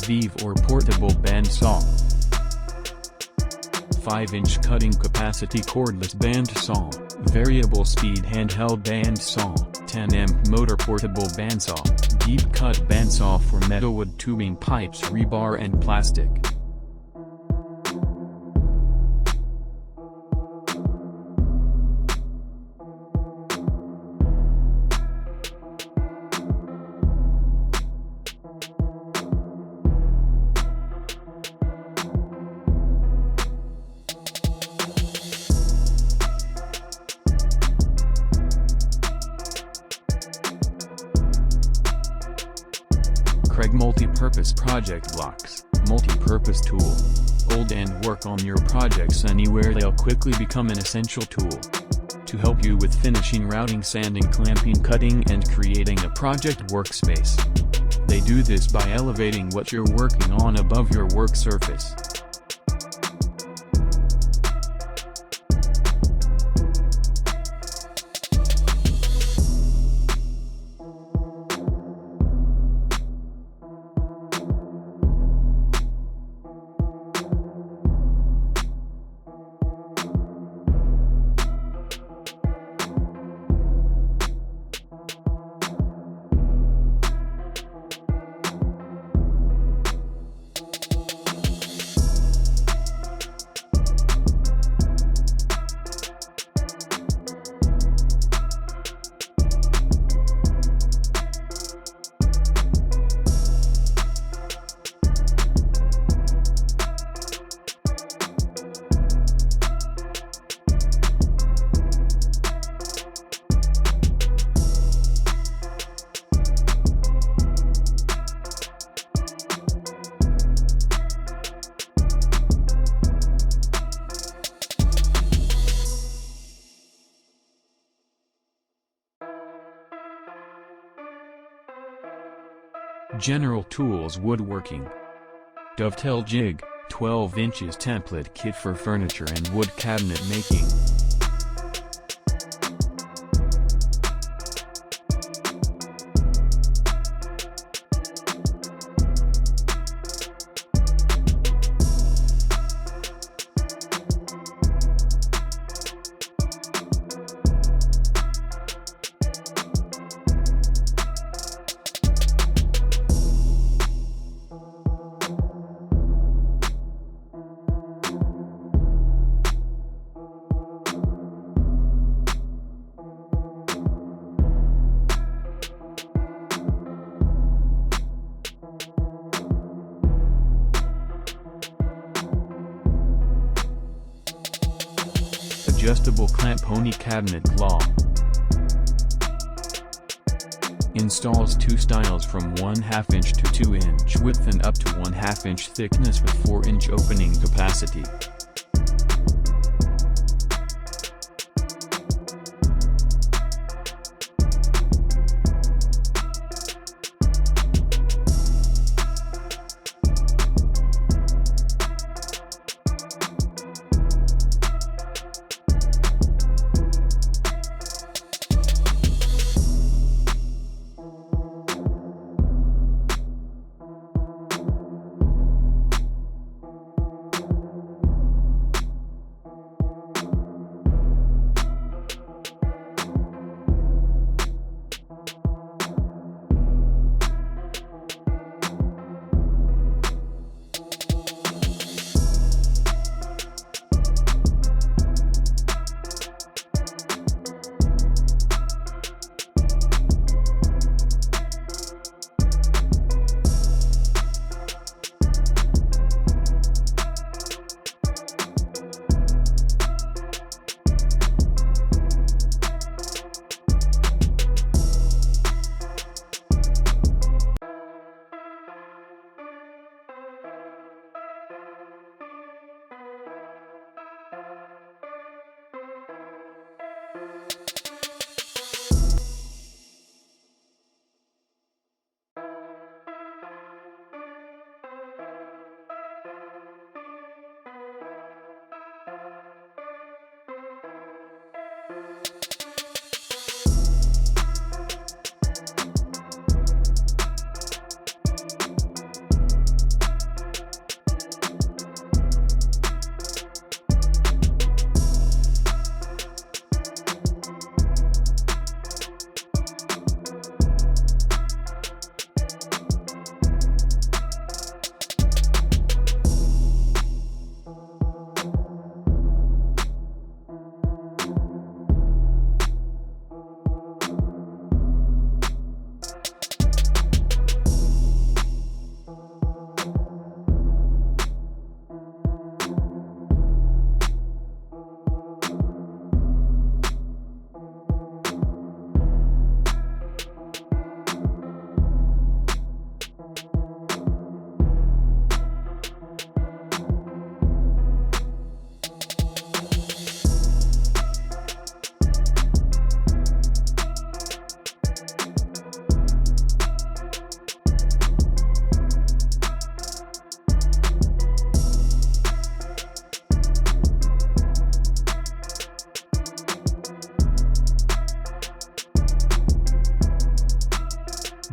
VEVOR portable bandsaw. 5-inch cutting capacity cordless bandsaw, variable speed handheld bandsaw, 10-amp motor portable bandsaw, deep cut bandsaw for metalwood tubing pipes, rebar and plastic. Kreg multi-purpose project blocks, multi-purpose tool. Hold and work on your projects anywhere, they'll quickly become an essential tool to help you with finishing, routing, sanding, clamping, cutting and creating a project workspace. They do this by elevating what you're working on above your work surface. General Tools Woodworking. Dovetail jig, 12 inches template kit for furniture and wood cabinet making. Adjustable clamp pony cabinet claw. Installs 2 styles from 1/2 inch to 2 inch width and up to 1/2 inch thickness with 4 inch opening capacity.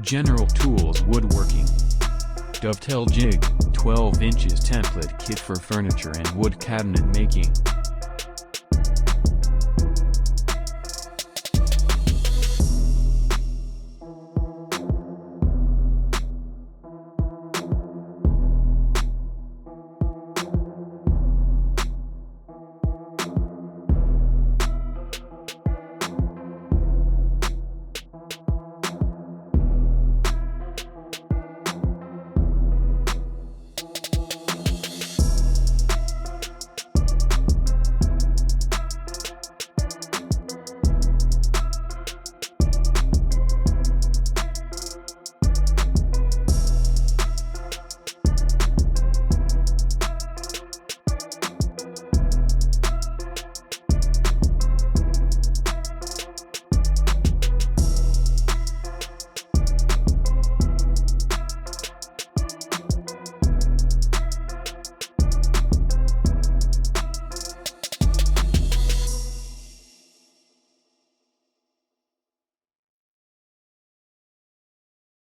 General Tools Woodworking. Dovetail Jig, 12 inches template kit for furniture and wood cabinet making.